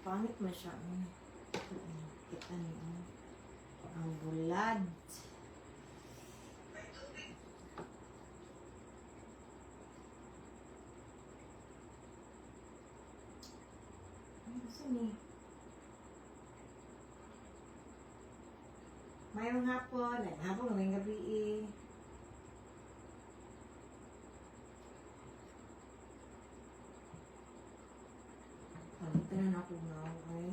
Pangit mo siya. Kita niyo. Ang bulad. Saan eh? Mayroong hapon. Ay, hapon ngayong gabi eh. Palitan na ako nga okay.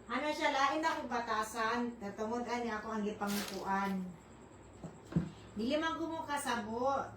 Ano siya, lain na akong batasan. Tatungod ani ako ang gipangkuan. Dili man ko mo kasabot.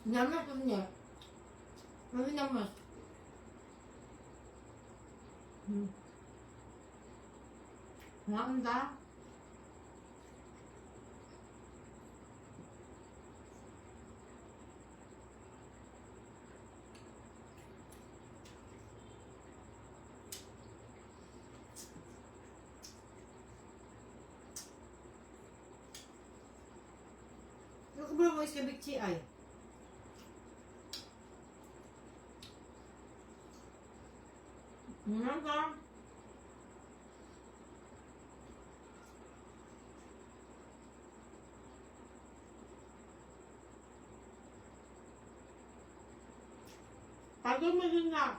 Namas ko niya. Mami namas. Nakanda? Yung kubro mo iskabitsi ay. Naka. Pag umili na,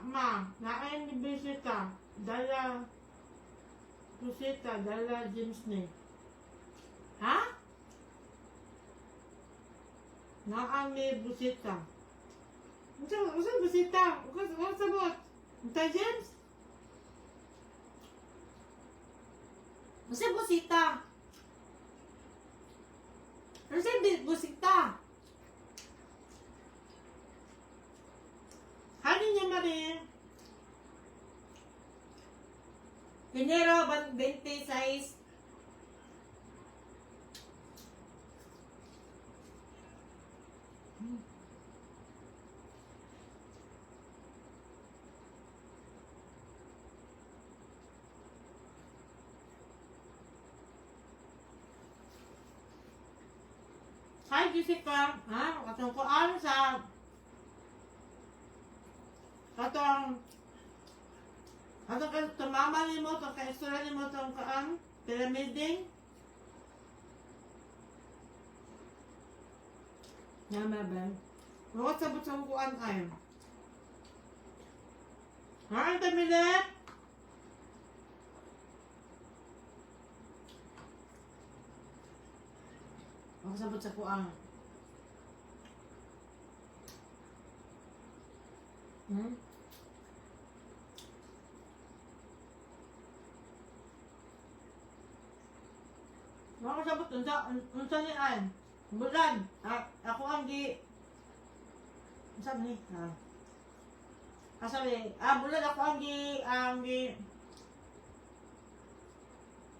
naayang ni bisita, dala James ni. Ha? Naang ni bisita. Usan bisita? Usan sabot? Usan James? Usan bisita? Usan bisita? Hani niya Marie? Enero 26. Hi Jessica, ha? Katong ko sa Atong tumama ni mo, itong ka-extra ni mo, itong kaang pyramiding. Nama ba? Huwag sabot sa hukuan kayo. Ha? Ang tamilit? Huwag sabot sa hukuan. Mga sabot, unsa ni An? Bulan. Ako ang unsa ni? Kasabi, bulan ako ang hindi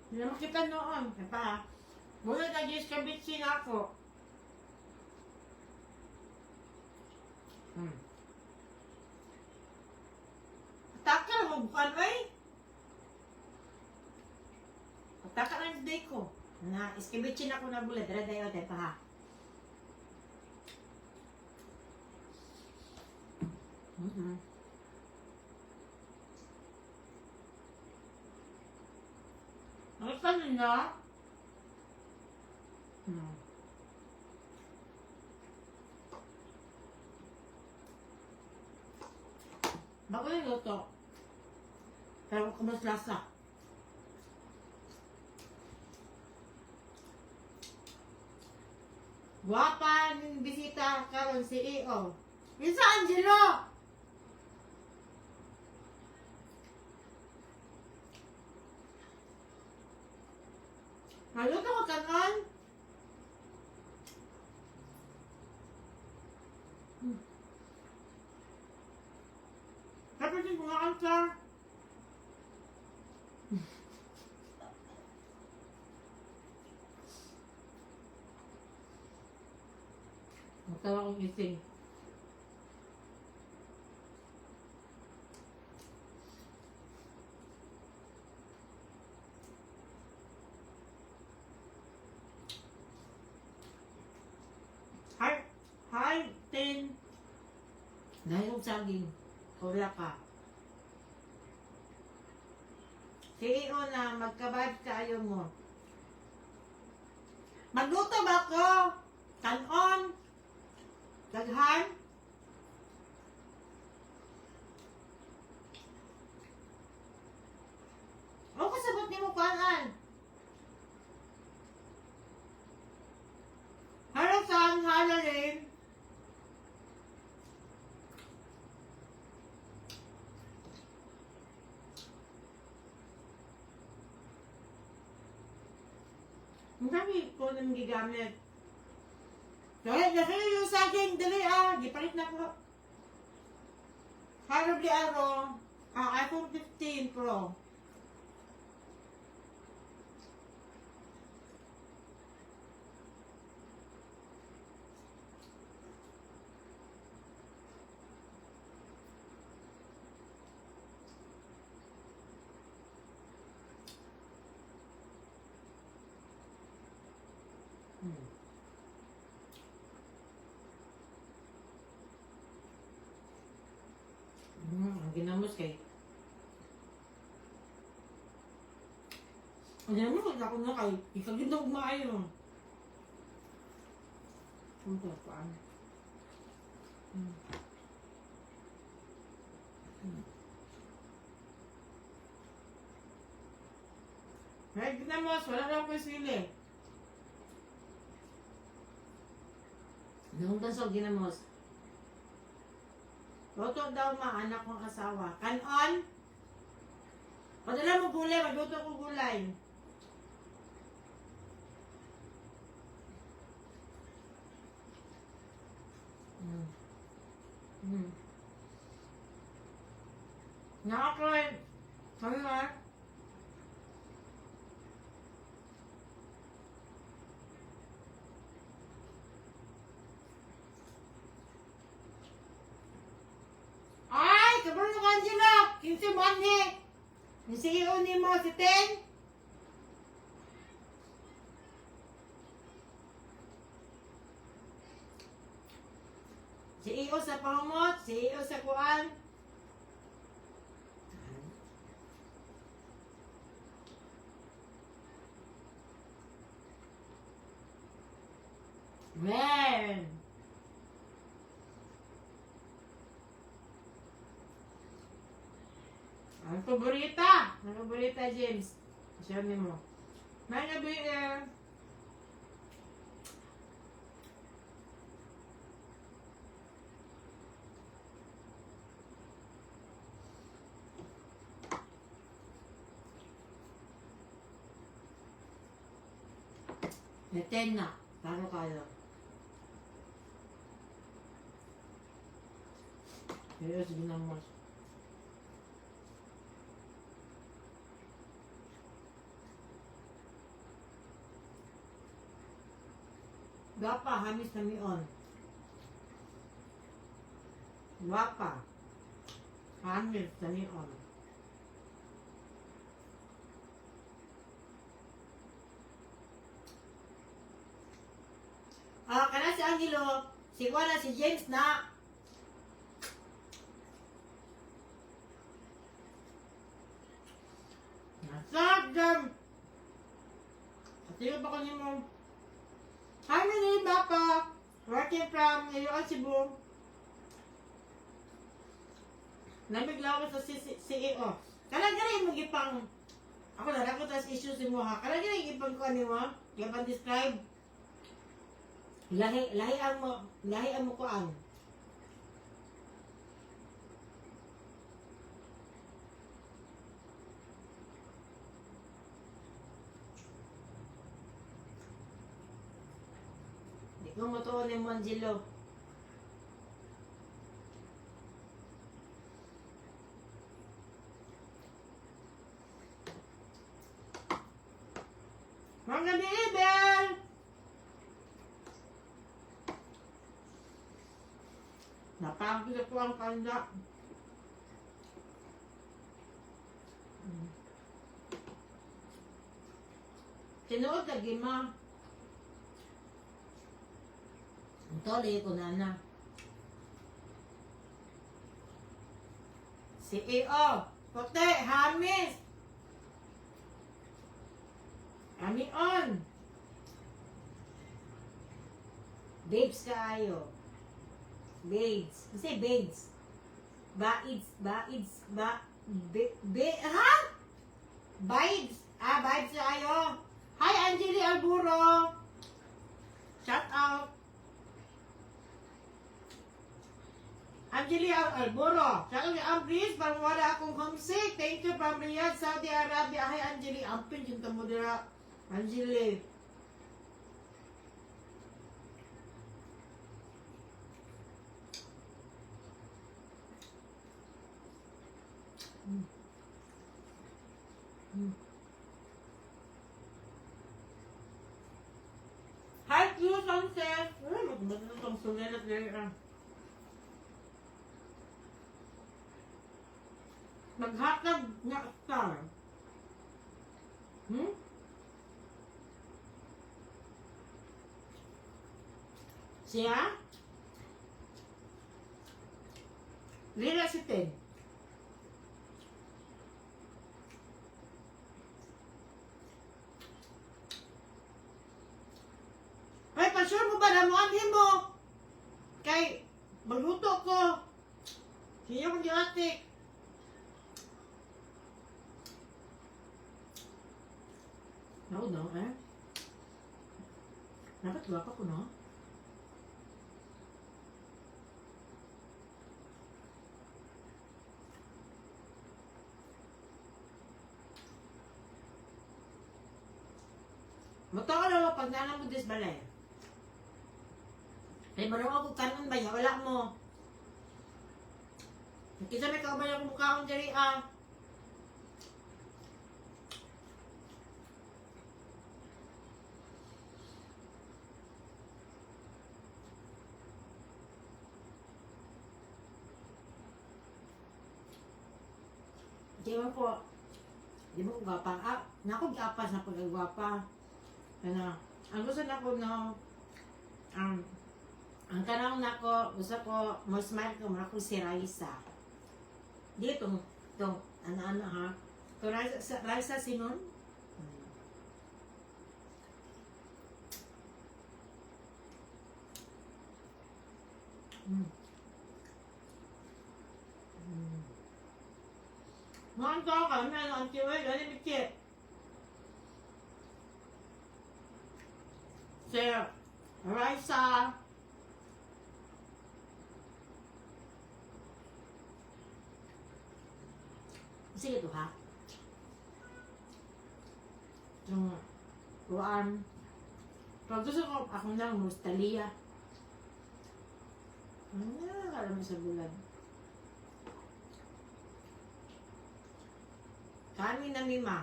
na makita noon. Kaya bulan na iskabitsi na ako. Taka mo bukan ay? Taka lang day ko. Na iskibitsin ako na bulat, dara dayo tayo pa ha. Ang kanin na? Bago yung luto. Pero kumas lasa. Guwapa ng bisita karon si EO. Yung sa Angelo! Naluto ko kanon? doctor. Magtawa kong gising. Hi, Tin. Dahil yung saging. Wala ka. CEO na, magka-vibe kayo mo. Magluto ba ko? Kanon? Daghan? O kasabot ni mo kanan? Hello, Sam. Hello, Lynn. Ang dami ko nang gigamit. Dahil yung saging, dali gipalit na ko. Horribly iPhone 15 Pro. Ang ginamos kay. Ang ginamos ako na kay. Ikagindog maayo. Ang tapaan. Ay, ginamos. Wala lang ko sili. Nung taso ginamos. Luto daw anak kong asawa. Kanon? Padala mo gulay, magluto ko gulay. Nakakroy. Ano na? Kabalo ka Angela! Kinsi manhi! Yung CEO ni mo, si Ten? CEO sa pamot, CEO sa kuan. Man! Ang paborita! Ang paborita, James. Sabi mo. May nabi Neten na. Taro kayo. Pero sige na mo. Gapa, hamis na mion. Gapa. Hamis na mion. Kana si Angelo, si Juana, si James na. Nasagam. Atiyo ba ko niyo mo? Hi, Manny, Papa. Working from Iloilo, Cebu. Nabiglaw sa CEO. Kalang ganun mo gipang. Ako na ako tas issues mo ha. Kalang ganun gipang ko ni mo. Gipang describe. Lahi ang mo ko ang. Kung matuon ni Angelo. Napagod ako ang kanda. Tinuod lagi ma. Ito, lihi ko na na. CEO, Kote, Hamis. Ami on. Babes kaayo. Babes. Kasi babes. Baids. Ha? Vibes. Vibes kaayo. Hi, Angeli Alburo. Shout out. Angeli Alburo. Shout out kay Ambris. Parang wala akong homesick. Thank you from Riyadh, Saudi Arabia. Hi, Angeli. Ampin yung tamo dira. Angeli. Hi, Q Sunset. Maganda itong sumilat dito. Maghatag nga star. Siya? Lila si Ted. Ay, pa-sure mo ba na mo ang himo? Kay, magluto ko. Siya mong diatik. No, eh? Dapat guwapa ko, no? Matawa na pag nalang mo disbalay. Ay, marunong ako kanon ba ya? Wala mo. Kisa may kaubay ang mukha akong diri, Di mo ko gwapa. Naku, gapas na pagkagwapa. Ano, ang gusto na ko, no, ang kanang nako, gusto ko, mas smile ko, mara ko si Raisa. Dito, ano ha? Ito, Raisa Sinon? Ngon to kami, ang tiwai, gani mikit. Si Raisa. Sige to ha. Yung kuan. Pag gusto ko, ako na Mustalia. Alam mo sa bulan. Kami na mima.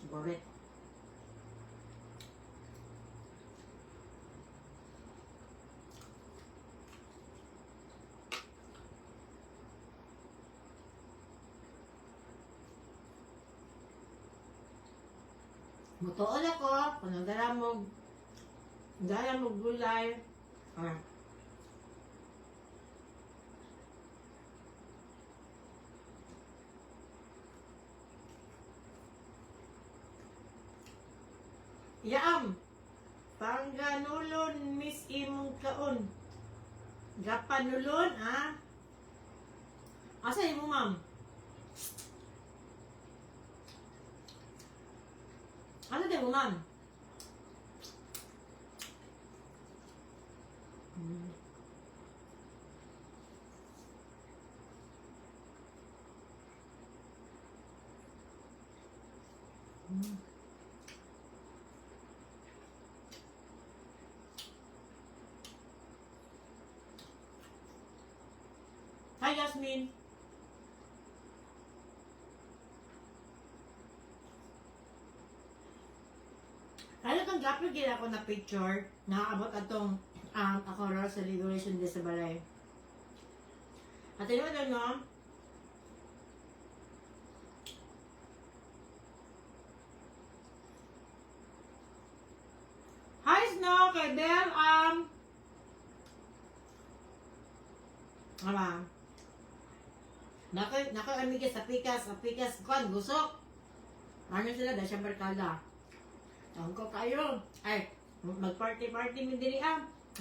Boret. Mutuon ako, kung nagdaramog gulay. Yaam, pangganulon miss imong kaon. Gapanulon, ha? Asa imo, ma'am? Ano din mo, ma'am? Hi, Yasmin. Ano itong gapon gina ako na picture na abot atong ako ra sa regulation de sa balay. At ano no? Hi Snow, kay Bel, Ama. Nako amigas sa pikas kon gusok. Ano sila da siya barkada. Ang ko kayo. Ay, mag-party mi diri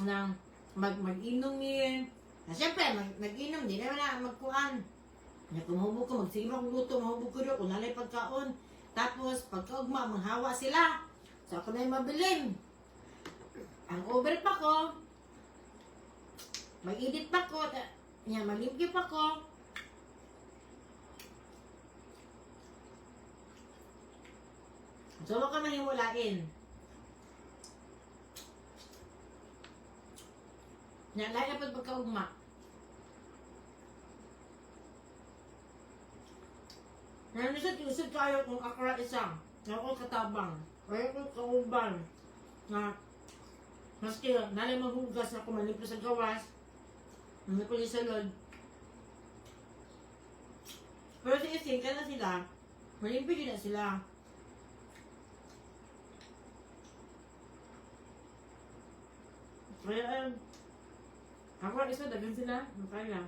nang mag-inom mi. Na siyempre, mag-inom di naman na magkuan. Na kumubog ko, magsimang luto, mahubog ko doon, kung nalay pagkaon. Tapos, pagkaugma, manghawa sila. So, ako na yung mabilin. Ang over pa ko, mag-edit pa ko, malimpyo pa ko. So, wag ka mahimulain. Lahat na pagkaugma. Nanisod kayo kung akra isang. Ako katabang. Kaya ko kauban. Na, maski, nalay maghugas ako maniplo sa gawas. Maniplo sa lod. Pero sa ising, ka na sila. Malimpyo din na sila. Kaya, ako isa, dagan sila. Kaya.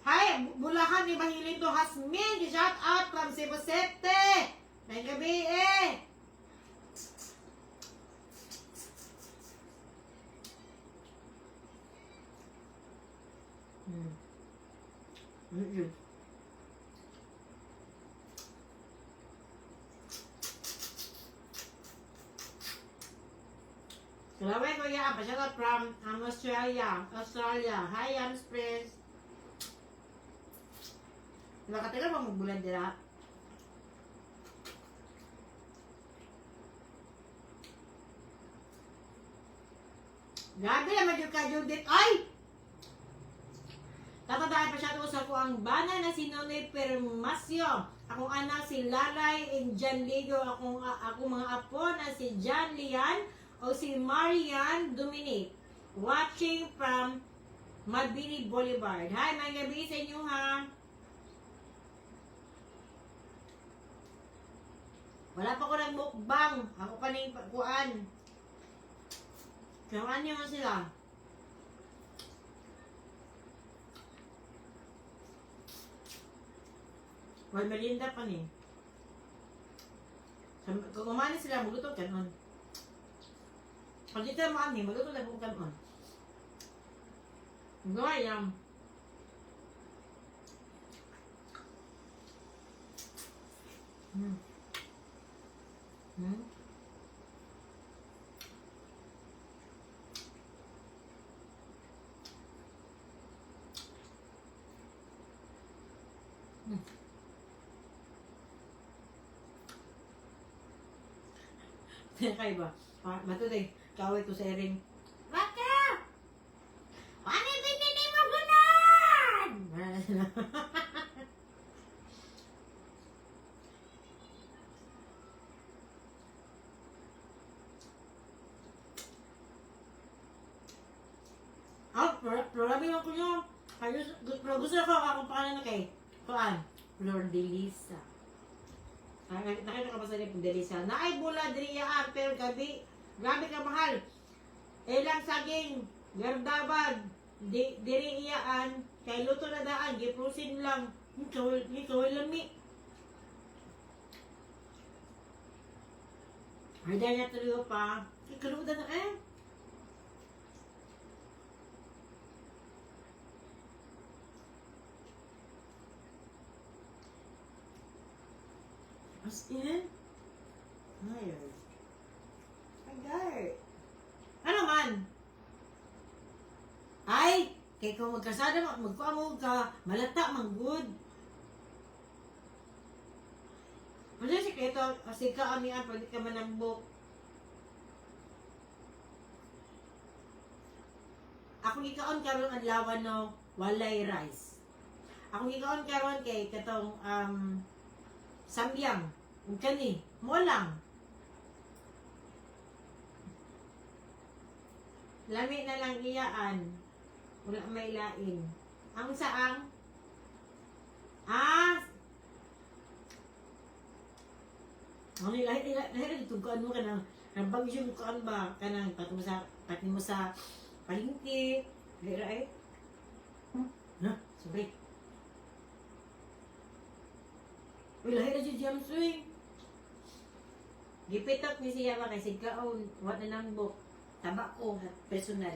Hi! Bulahan ni Bahilin to Hasmin! Shout out from Cebu City! May gabi eh! Salamat ko ya, shout out from Australia. Hi, Yams Prince. Nakatira ba magbulan dira? Grabe naman yung ka-Judith. Ay! Tatandaan pa siya ito sa ko ang bana na si Nonoy Permasio. Akong anak si Lalay and Jan Ligo. Akong mga apo na si Jan Lian o si Marian Dominic. Watching from Mabini Boulevard. Hi, may gabi sa inyo ha. Wala pa ko nag-mukbang. Ako pa na yung kuan. Kawan nyo sila. Wal merinda pa ni. Kung umani sila, magluto kanon. Pag dito maani, magluto na kung kanon. Gawayam. Kaya ba? Matuloy, kaway ko sa ering. Baka! Paano yung hindi mo gunan? Prorabi mo ko nyo. Pero gusto ko akong pangalan na kay Kuan, Lord Delisa. Nakita ka ba sa niya Delisa? Naay bula driyaan pero gabi. Grabe ka mahal. Ilang saging, gardabad, diri iyaan, kay luto na daan, giprusin lang. Kawal lami. Ay, dahil na tuloy pa. Ikaludan na eh. As in? Tired. Tired. Ano man? Ay! Kaya kung magkasada, magkuamog ka, malata, manggod. Ano yung sikreto? Kasi ka amihan, pwede ka manambok. Ako ikaon karon adlawan no, walay rice. Ako ikaon karon kay katong samyang. Kani, mo lang. Lami na lang iyaan. Wala may lain. Ang saang? Ah! Ano lahi dito kuan mo kanang bagyo mo kuan ba kanang pati mo sa palengke. Dira ay. Na, sorry. Uy, lahi na si James uy. Gipitok ni siya ba kay sigkaon, wa na nang book. Tabako personal.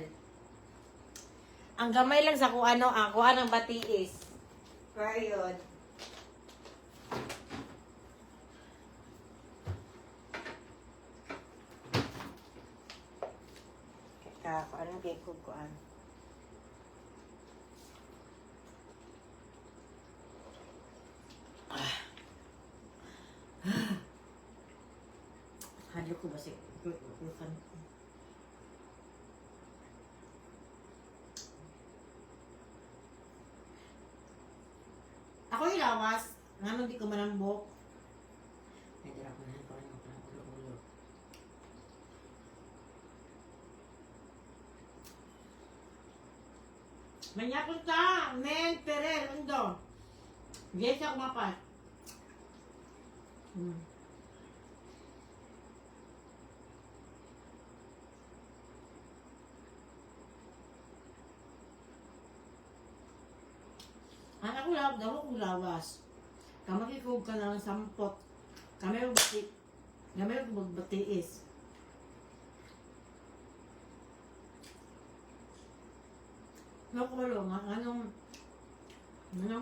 Ang gamay lang sa kung ano, ako anong batiis. Period. Kaya kung anong gayko kuan. Hadlo ko ba si Kukan? Ako yung lawas. Nga di ko manambok. Nadira ko na ko ang ulo-ulo. Manyakon ka! Men, Perel, undo. Yes, ako mapat. Anak ko lang, daw akong lawas. Kamakikog ka ng sampot. Kami magbatiis. Nakulo nga, anong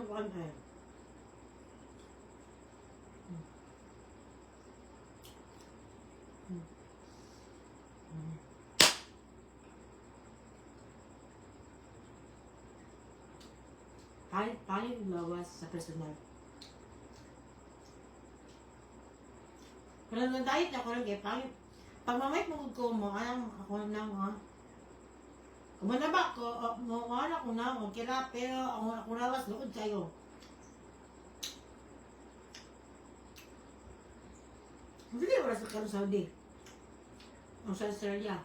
kuan ay. Paano yung lawas sa personal? Pero nang diet ako lang kaya paano, pag mamay ko mo, anong ako nang kumanaba ko, mo anak ko na, okay na, pero ako lawas, lood kayo. Hindi wala sa karo Saudi. O sa Australia.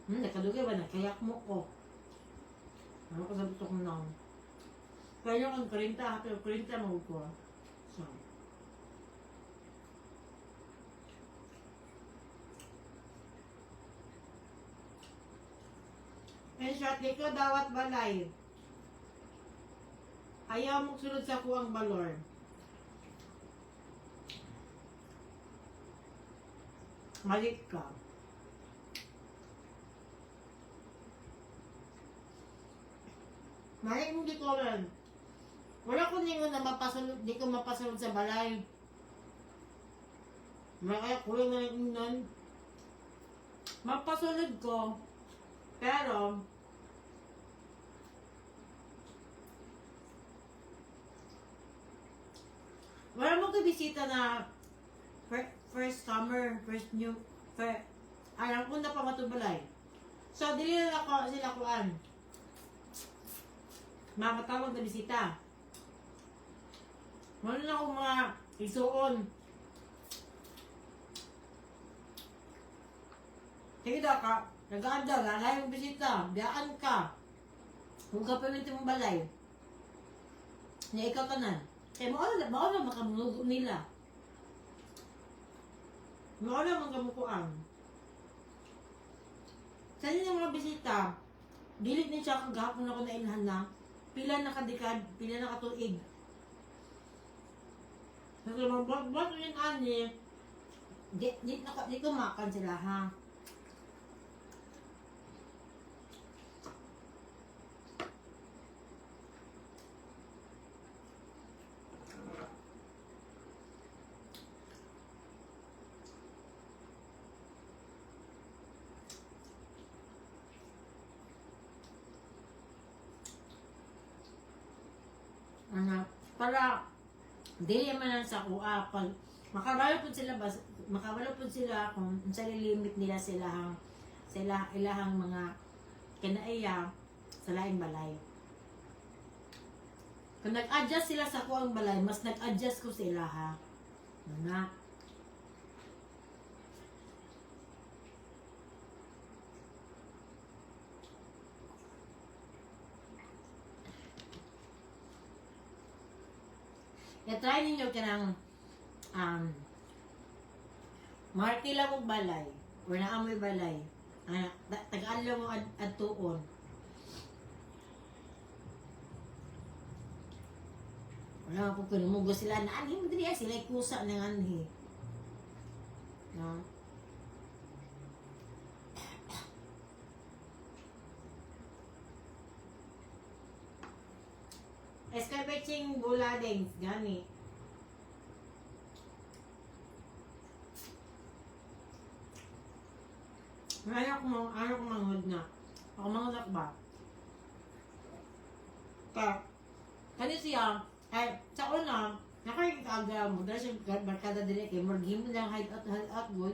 Nakadugay ba na? Kayak mo ko. Ano ko sabi ito kong naon? Kaya yung 40, happy 40 mo ko. So. And shot ko dawat balay. Ayaw mong sunod sa kuwang balor. Malik ka. Malik mo di ko rin. Wala ko ningon na mapasunod, di ko mapasunod sa balay. Kaya kulang na nun. Mapasunod ko. Pero, wala mo ko bisita na first summer, first new, alam ko na pa matubalay. So, dili na ako sila kuan. Makatawag na bisita. Wala na akong mga isuon. Sige daw ka, nag-aanda, lalay mong bisita, biyaan ka. Kung ka paminti mong balay. Niya ikaw tanan. Kaya maula makamunugo nila. Maula manggamukuan. Sa inyo mga bisita, dilit ni siya kagahapon ako na inhan na, pila na kadikad, pila na katuig. Kasi mag-vlog yun ani, di ko makan sila ha. Para dili man lang sa kuha pag makabalo po sila kung sa limit nila ilahang mga kinaaya sa laing balay. Kung nag-adjust sila sa kuang balay, mas nag-adjust ko sila ha. Na. I-try ninyo kanang marti lang mo balay. Or naamoy balay. Tag-alaw mo adtuon. Wala ko kinumugo sila na anhi mo diri sila kusa ng anhi. No. Escarbeching bulading gani. Ano ko manghod na. Ako manghod ba? Kani siya, ay, sa una, nakikikaga mo, dahil siya barkada din kay Morghim lang hide out good.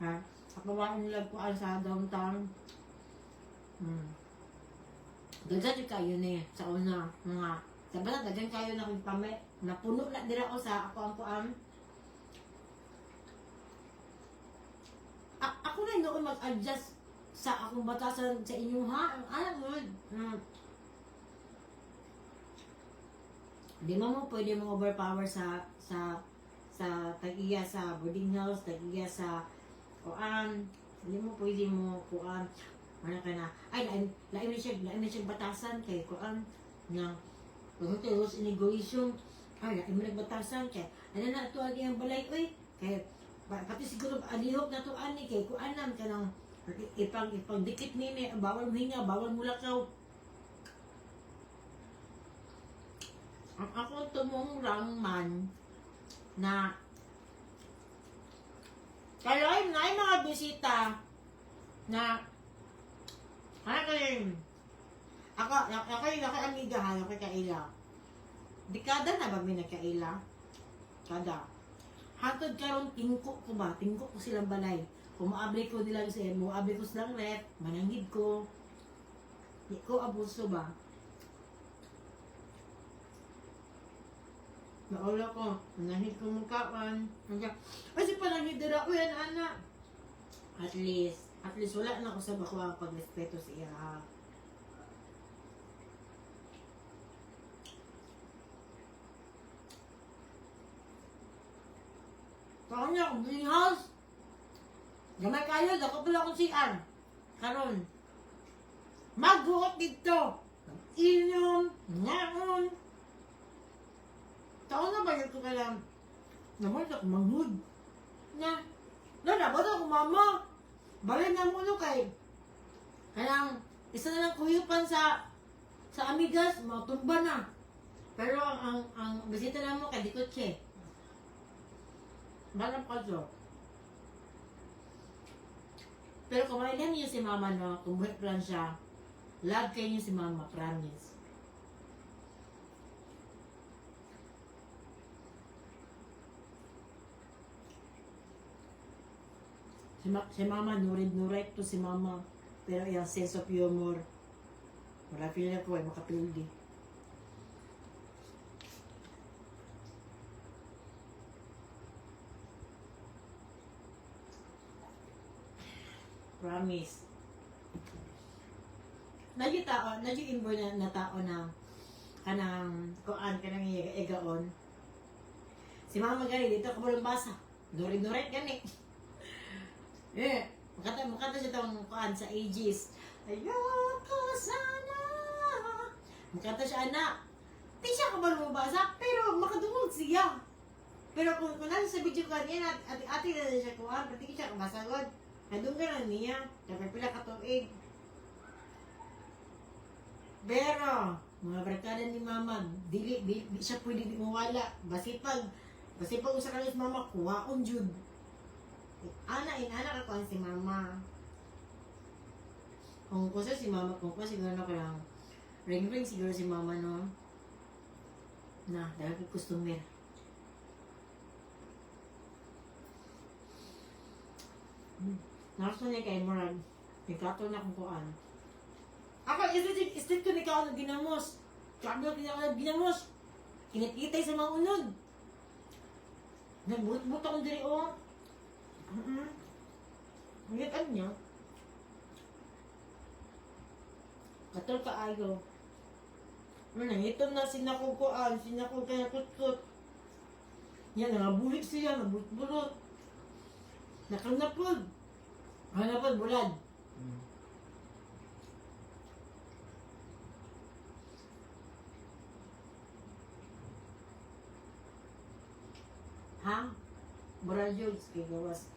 Ha? Kapawain nila ko sa downtown. Daghan kayo ni sa una, mga, sabi na, daghan kayo na kung pamay, napuno na dira ko sa ako ang kuam. Ako na noon mag-adjust sa akong batasan sa inyo ha. Alam mo, di mo pwede mo overpower sa tag-iya sa boarding house, tag-iya sa kuan. Hindi mo pwede mo kuan. Ano ka na? Ay, lain na siya batasan kay kuan na pagkakos inigosyon. Ay, lain mo nagbatasan kay ano na ito ang balay oy kay pati siguro alihok na to ani kay kuan nam kanang ipang dikit nini bawal mo hinga, bawal mo lakaw. Ako tumurang man na kaya ay mga bisita na ano kayo ako amiga ha, ako kaila dekada na ba may nagkaila kada hatod karon tingko ko silang balay kung maabli ko nila maabli ko silang rep mananghid ko di ko abuso ba. Naula ko, nanahid ko mukhaan. Kasi panahid dira ko yan, anak. At least wala na ako sa bakwa pag-respeto sa iya. Kaya niya, kung green house, gamay kayo, dako pala akong siyan. Karon, magbuot dito. Inyong, ngaon, taon na ba ko ka lang naman ako manghud na ba ako mama balay na mo no kay kanang isa na lang kuyupan sa amigas matumba na pero ang bisita na mo kay dikotse balang kaso pero kumailan niyo si mama no kung buhay plan siya love kayo niyo si mama promise. Si mama, nurid to si mama. Pero yung sense of humor, wala feel ko ay makapildi. Promise. Nadyo inboy na tao na kanang kuan kanang igaon. Si mama gani dito ka bulong basa. Nurid gani. Makata siya itong kuan sa ages. Ayoko sana. Makata siya, anak. Di siya kabal mabasa, pero makadungog siya. Pero kung nasa sa video ko niya, ati na siya kuan, pati siya kabasagod. Nadunggan na niya. Dapat pila katuig. Pero, mga barkada ni mama, di siya pwede di mawala. Basipag usa ka ni mama, kuwaon jud. Anak ako si mama. Kung ko si mama, kung ko siguro na ko lang ring siguro si mama no. Na, dahil ko customer. Nakaso niya kay Murag. Nagkato na kung kuan. Ako, istit ko ni kao na ginamos. Sabi ko ginamos. kinititay sa mga unod. Nagbut-but akong diri, oh. Ngayon niya. Katol ka ayo. Ito na sinakukuan, sinakukaya kutkut. Yan, nangabulik siya, nabulot-bulot. Nakanapod. Hanapod, bulad. Ha? Bural Jules, kay gawas.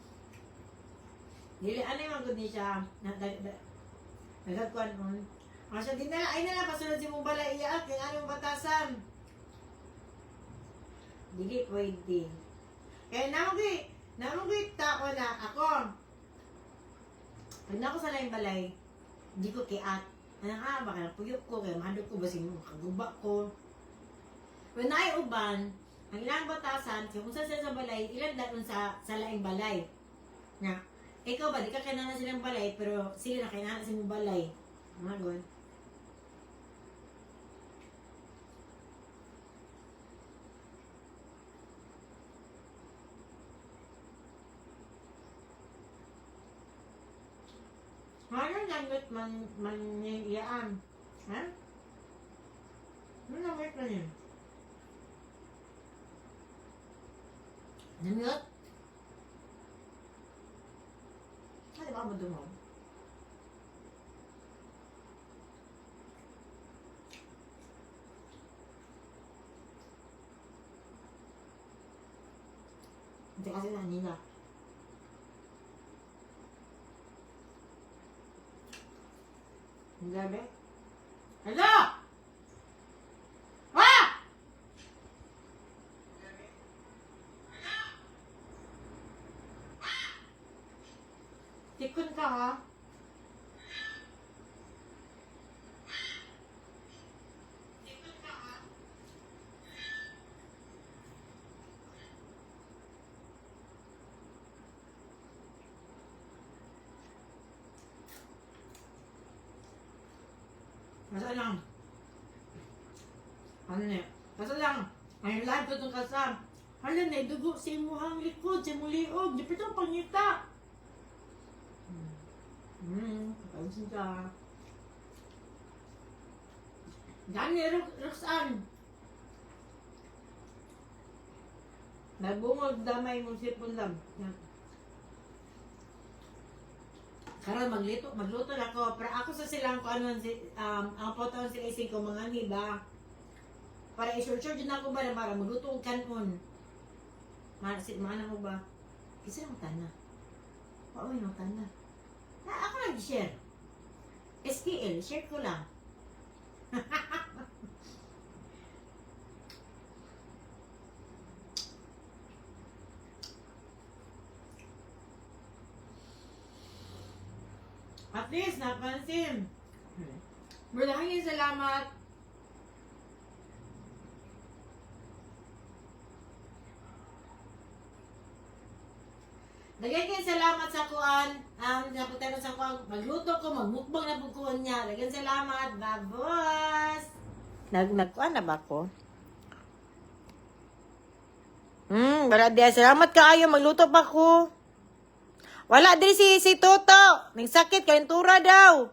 Dili, ano yung magod niya siya? Nagagkuhan mo. Siya, di na, ay na lang, pasunod si mong balay iyaak, yung anong batasan. Dili, pwede. Kaya namugit tako na ako. Pag na ako sa laing balay, hindi ko kiat. Baka napuyok ko, kaya mahadok ko, basing kaguba ko. When ay uban, ang ilang batasan, kung saan sila sa balay, ilan daon sa laing balay. Na, ikaw ba, di ka kailangan silang balay, pero sila na kailangan silang balay. Mga gawin. Ano langot man iyaan? Ha? Ano langot man yun? Langot? Ano ba mo dumon? Hindi kasi nanila. Gabi? Hello! Ah! Tikon ka ha? Tikon ka ha? Masa lang. Ano na? Masa lang. Ay, lahat ko itong kasam. Hala na, dugo sa imuhang likod, sa imong liog. Di pa itong pangita. Kapansin ka. Dami, Roxanne. Nabungog damay mong sipon lang. Yan. Karon magluto na ako. Pero ako sa silang kung ano, ang photo sila ising ko mga ni ba? Para i-sure din ako ba na para magluto ang kanon. Maana mo ba? Isa lang tana. Pauwi ng tana. Ako nag-share. SPL, share ko lang. At least, napansin. Maraming salamat. Lagyan kayo salamat sa kuan. Napunta sa kuan. Magluto ko, magmukbang na pagkuhan niya. Lagyan salamat. Babos! Nagkuan na ba ko? Baradia. Salamat kaayo. Magluto pa ko. Wala din si Toto. May sakit, kaintura daw.